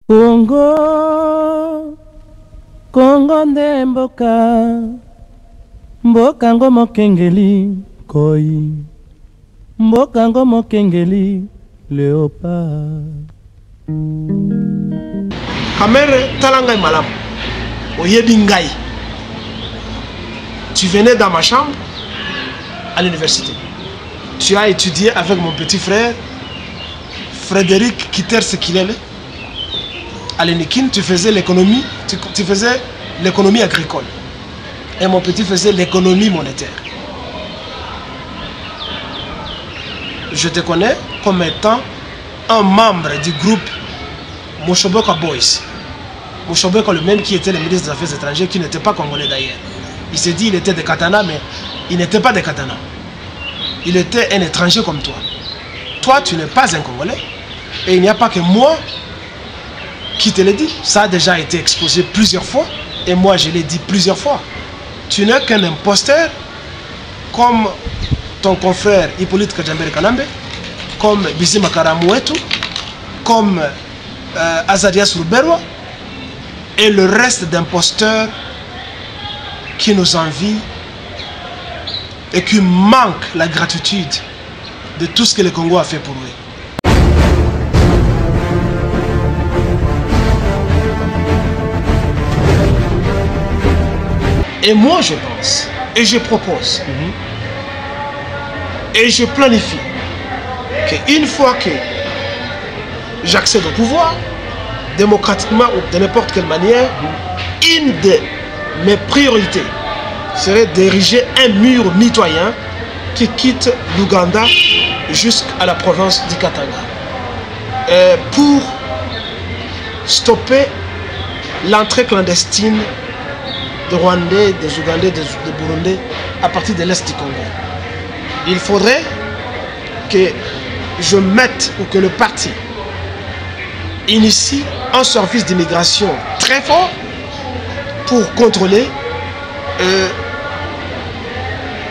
Congo, Congo nde mboka, mboka ngo mokengeli koi, mboka ngo mokengeli léopard. Kamere talanga malam, oyebi ngai. Tu venais dans ma chambre à l'université. Tu as étudié avec mon petit frère Frédéric Kiter Sekilele. À l'Enikin, tu faisais l'économie, tu faisais l'économie agricole. Et mon petit faisait l'économie monétaire. Je te connais comme étant un membre du groupe Moshoboka Boys. Moshoboka, le même qui était le ministre des Affaires étrangères, qui n'était pas congolais d'ailleurs. Il s'est dit qu'il était de Katana, mais il n'était pas de Katana. Il était un étranger comme toi. Toi, tu n'es pas un Congolais. Et il n'y a pas que moi qui te l'ai dit. Ça a déjà été exposé plusieurs fois. Et moi, je l'ai dit plusieurs fois. Tu n'es qu'un imposteur comme ton confrère Hippolyte Kajambere Kanambe, comme Bizima Karamouetou, comme Azarias Ruberwa et le reste d'imposteurs qui nous envient et qui manquent la gratitude de tout ce que le Congo a fait pour eux. Et moi je pense, et je propose, et je planifie qu'une fois que j'accède au pouvoir, démocratiquement ou de n'importe quelle manière, une de mes priorités serait d'ériger un mur mitoyen qui quitte l'Ouganda jusqu'à la province du Katanga pour stopper l'entrée clandestine de Rwandais, des Ougandais, des Burundais à partir de l'Est du Congo. Il faudrait que je mette ou que le parti initie un service d'immigration très fort pour contrôler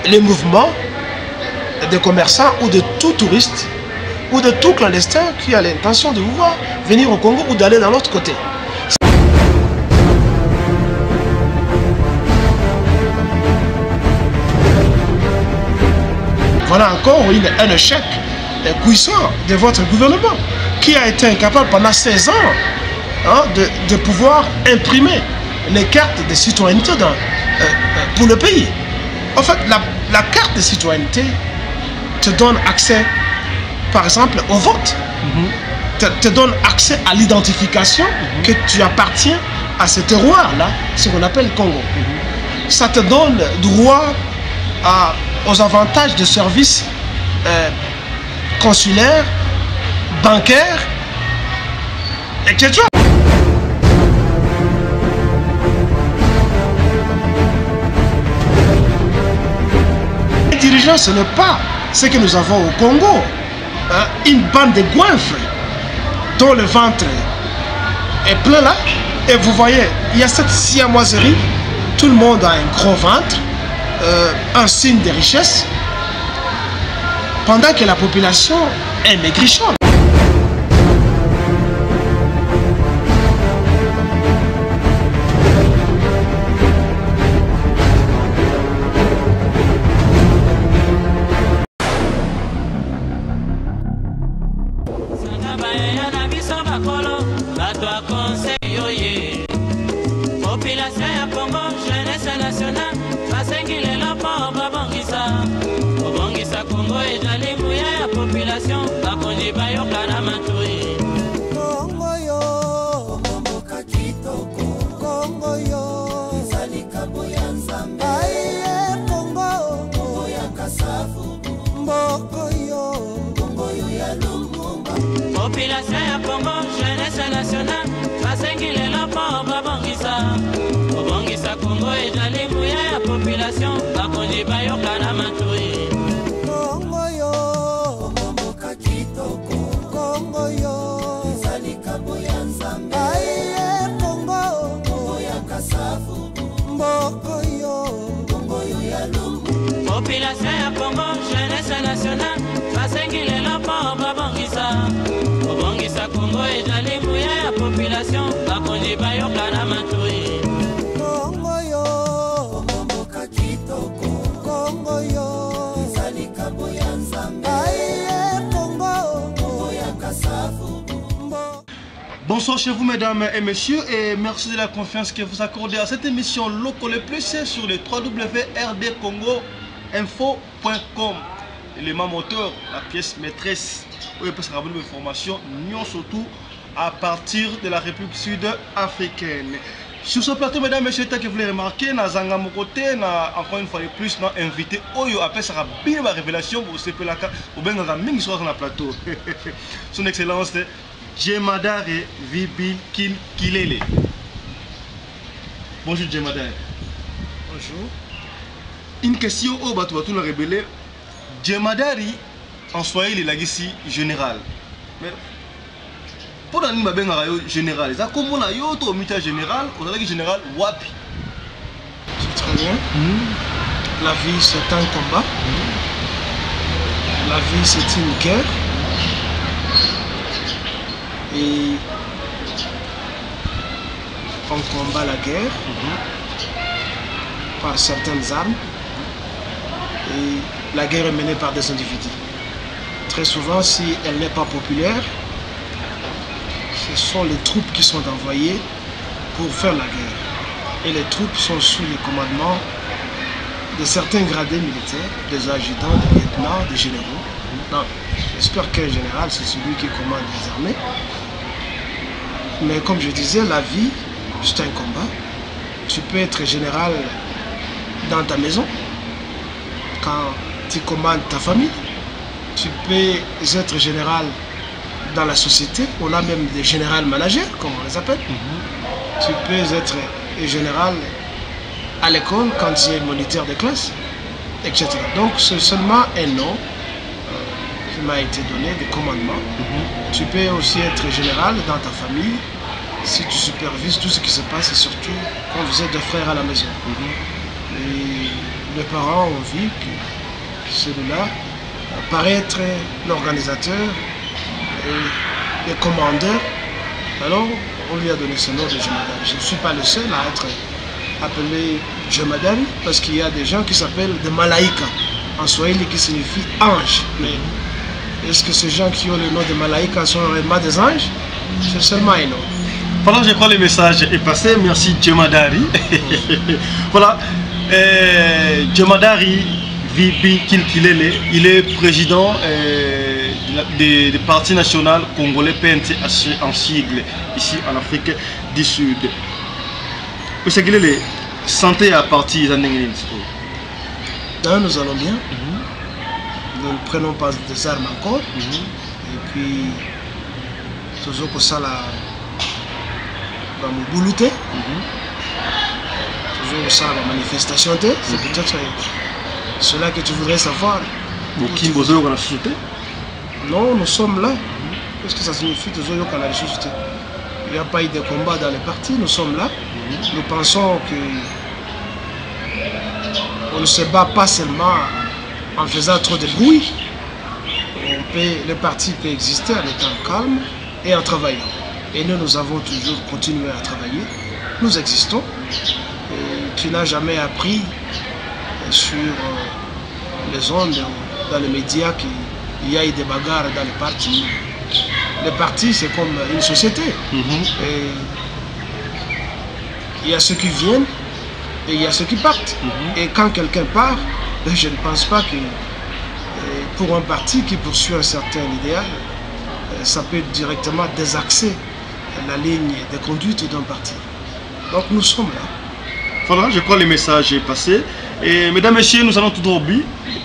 les mouvements des commerçants ou de tout touriste ou de tout clandestin qui a l'intention de vouloir venir au Congo ou d'aller dans l'autre côté. Voilà encore un échec puissant de votre gouvernement qui a été incapable pendant 16 ans de pouvoir imprimer les cartes de citoyenneté pour le pays. En fait, la carte de citoyenneté te donne accès, par exemple, au vote, te donne accès à l'identification que tu appartiens à ce terroir-là, ce qu'on appelle Congo. Ça te donne droit aux avantages de services consulaires, bancaires, etc. Les dirigeants, ce n'est pas ce que nous avons au Congo, une bande de goinfres dont le ventre est plein là, et vous voyez, il y a cette siamoiserie, tout le monde a un gros ventre, un signe de richesse, pendant que la population est maigrichonne. Population ya Congo, jeunesse nationale, basengi lelo po babongisa. Obongisa Congo ezali muya ya population, bakonzi bayoka na matui. Congo yo, mboka kitoko. Congo yo, ezali kambo ya Nzambe. Aye Congo, Congo ya Kasavu. Mboko yo, Congo yo ya Lumbu. Population ya Congo, jeunesse nationale, basengi lelo po babongisa. Obongisa Congo ezali muya ya population. Bonsoir chez vous mesdames et messieurs et merci de la confiance que vous accordez à cette émission Local Plus sur le www.rdcongoinfo.com. L'élément moteur, la pièce maîtresse, où il peut se rappeler de formation, surtout à partir de la République sud-africaine. Sur ce plateau, mesdames et messieurs, que vous l'avez remarqué, Nazanga Mokote, encore une fois de plus, invité Oyo, après ça a bien ma révélation, vous savez que vous avez un sur le plateau. Son Excellence, Djemadare Vibil Kilele. Bonjour Djemadare. Bonjour. Une question au bateau, tout le rébellé. Djemadare, en soi, il est ici général. Mais pour l'anime général, ça comme on a eu au milieu général, on a dit général Wapi. C'est très bien. La vie c'est un combat. La vie c'est une guerre. Et on combat la guerre par certaines armes. Et la guerre est menée par des individus. Très souvent, si elle n'est pas populaire, ce sont les troupes qui sont envoyées pour faire la guerre. Et les troupes sont sous le commandement de certains gradés militaires, des adjudants, des lieutenants, des généraux. Non, j'espère qu'un général, c'est celui qui commande les armées. Mais comme je disais, la vie, c'est un combat. Tu peux être général dans ta maison, quand tu commandes ta famille. Tu peux être général dans la société. On a même des générales managers, comme on les appelle. Tu peux être général à l'école quand tu es moniteur de classe, etc. Donc c'est seulement un nom qui m'a été donné de commandement. Tu peux aussi être général dans ta famille si tu supervises tout ce qui se passe et surtout quand vous êtes deux frères à la maison. Et les parents ont vu que celui-là paraît être l'organisateur et le commandeur. Alors on lui a donné ce nom de Djemadare. Je ne suis pas le seul à être appelé Djemadare parce qu'il y a des gens qui s'appellent des Malaïka en swahili qui signifie ange. Mais est-ce que ces gens qui ont le nom de Malaïka sont réellement des anges? C'est seulement un nom. Voilà, je crois que le message est passé. Merci Djemadare. Voilà. Djemadare Vibil Kilele, il est président du Parti national congolais PNC en sigle ici en Afrique du Sud. Monsieur Kilele, santé à partir de nous allons bien. Nous ne prenons pas des armes encore. Et puis, toujours que ça là, va me boulouter. Toujours ça la manifestation. C'est peut-être cela que tu voudrais savoir. Non, nous sommes là. Qu'est-ce que ça signifie toujours qu'on a la société? Il n'y a pas eu de combat dans les partis, nous sommes là. Nous pensons que on ne se bat pas seulement en faisant trop de bruit. Le parti peut exister en étant calme et en travaillant. Et nous avons toujours continué à travailler. Nous existons. Et tu n'as jamais appris sur les ondes, dans les médias, qu'il y a eu des bagarres dans les partis. Les partis, c'est comme une société. Et il y a ceux qui viennent et il y a ceux qui partent. Et quand quelqu'un part, je ne pense pas que pour un parti qui poursuit un certain idéal, ça peut directement désaxer la ligne de conduite d'un parti. Donc nous sommes là. Voilà, je crois que le message est passé. Et mesdames et messieurs, nous allons tout droit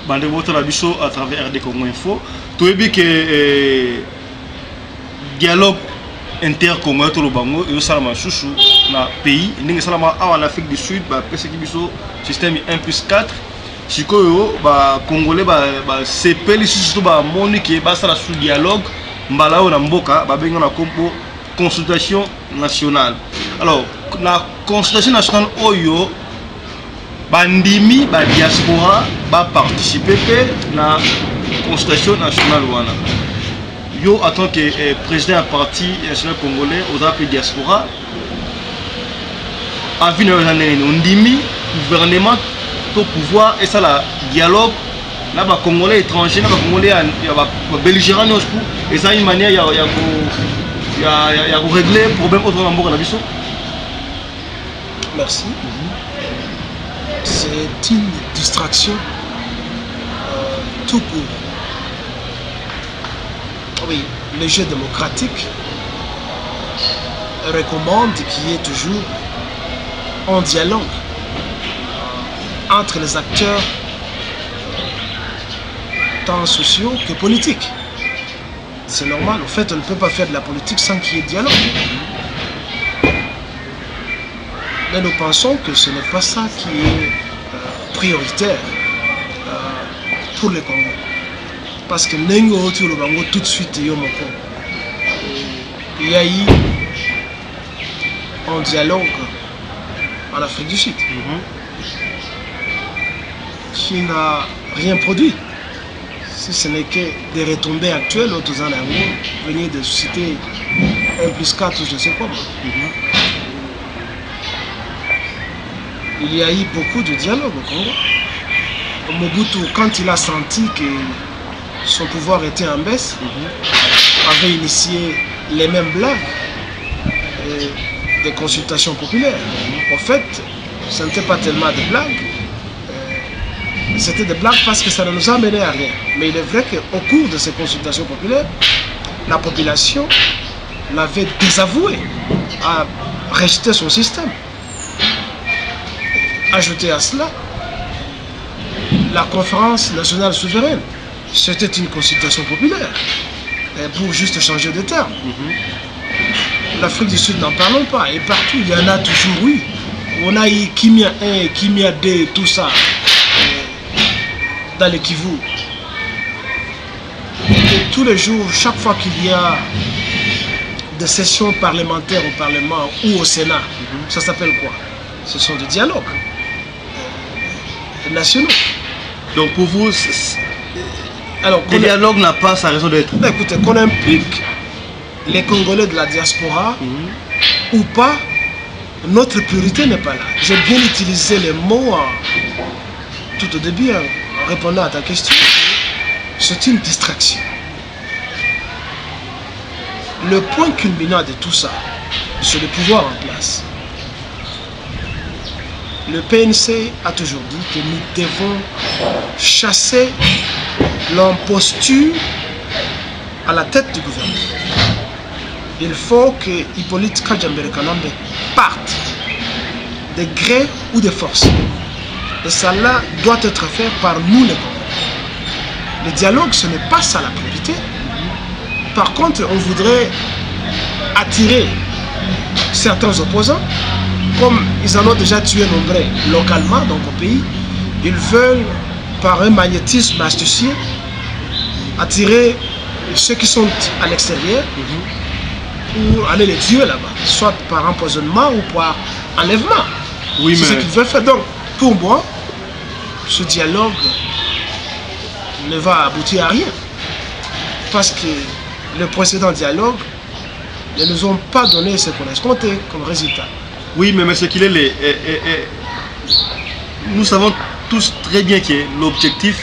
à travers RD Congo Info. Tout est bien que dialogue inter-congolais tout le bango et salama chouchou na pays ndenge salama en Afrique du Sud ba pese ki biso système 1+4 sikoyo ba congolais ba sepeli surtout ba monique ba sala sous dialogue mbala na mboka ba benga na kompo consultation nationale. Alors la consultation nationale oyo bandimi ba diaspora ba participer na consultation nationale wana. Yo, en tant que président du Parti national congolais, aux appels diaspora, en fin d'année, on dit le gouvernement au pouvoir et ça, le dialogue, là, les Congolais étrangers, les Congolais belligérants, et ça, une manière, il y a il y a régler le problème autre dans la vie. Merci. C'est une distraction tout court. Oui, le jeu démocratique recommande qu'il y ait toujours un dialogue entre les acteurs tant sociaux que politiques. C'est normal. En fait, on ne peut pas faire de la politique sans qu'il y ait dialogue. Mais nous pensons que ce n'est pas ça qui est prioritaire pour le Congo. Parce que Nengo tout de suite, il y a eu un dialogue en Afrique du Sud qui n'a rien produit. Si ce n'est que des retombées actuelles, autres en amour, venaient de susciter 1+4 ou je ne sais quoi. Il y a eu beaucoup de dialogue au Congo. Mobutu, quand il a senti que son pouvoir était en baisse, avait initié les mêmes blagues des consultations populaires. En fait, ce n'était pas tellement des blagues, c'était des blagues parce que ça ne nous a mené à rien. Mais il est vrai qu'au cours de ces consultations populaires, la population l'avait désavoué, a rejeté son système. Ajouté à cela, la conférence nationale souveraine, c'était une consultation populaire, pour juste changer de terme. L'Afrique du Sud, n'en parlons pas, et partout il y en a toujours, oui. On a eu Kimia 1, Kimia 2, tout ça, dans le Kivu. Et tous les jours, chaque fois qu'il y a des sessions parlementaires au Parlement ou au Sénat, ça s'appelle quoi? Ce sont des dialogues nationaux. Donc pour vous, alors, le dialogue n'a pas sa raison d'être. Écoutez, qu'on implique les Congolais de la diaspora ou pas, notre priorité n'est pas là. J'ai bien utilisé les mots tout au début en répondant à ta question. C'est une distraction. Le point culminant de tout ça, c'est le pouvoir en place. Le PNC a toujours dit que nous devons chasser l'imposture à la tête du gouvernement. Il faut que Hippolyte Kajambere Kanambe parte, de gré ou de force. Et ça là doit être fait par nous les Congolais. Le dialogue, ce n'est pas ça la priorité. Par contre, on voudrait attirer certains opposants, comme ils en ont déjà tué nombreux localement, donc au pays. Ils veulent, par un magnétisme astucieux, attirer ceux qui sont à l'extérieur pour aller les tuer là-bas, soit par empoisonnement ou par enlèvement. Oui, c'est ce qu'ils veulent faire. Donc, pour moi, ce dialogue ne va aboutir à rien. Parce que le précédent dialogue ne nous ont pas donné ce qu'on escomptait comme résultat. Oui, mais ce qu'il est, nous savons tous très bien que l'objectif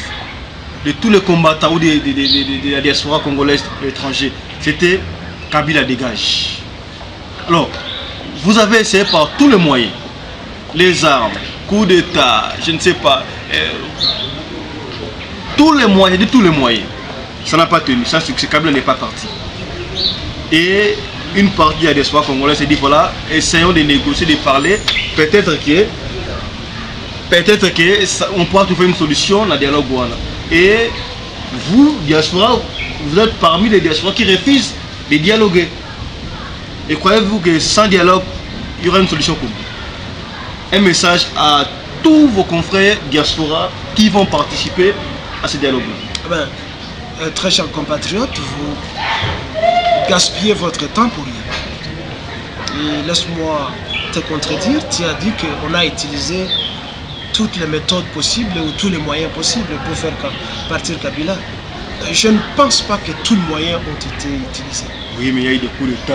de tous les combattants ou de la diaspora congolaise de l'étranger, c'était Kabila dégage. Alors, vous avez essayé par tous les moyens, les armes, coups d'État, je ne sais pas, tous les moyens, de tous les moyens, ça n'a pas tenu, ça c'est que Kabila n'est pas parti. Et une partie de la diaspora congolaise s'est dit voilà, essayons de négocier, de parler, peut-être qu'on pourra trouver une solution dans le dialogue. Et vous, diaspora, vous êtes parmi les diasporas qui refusent de dialoguer. Et croyez-vous que sans dialogue, il y aura une solution commune? Un message à tous vos confrères diaspora qui vont participer à ce dialogue-là. Très chers compatriotes, vous gaspillez votre temps pour rien. Et laisse-moi te contredire, tu as dit qu'on a utilisé toutes les méthodes possibles ou tous les moyens possibles pour faire partir Kabila. Je ne pense pas que tous les moyens ont été utilisés. Oui, mais il y a eu des coups d'État.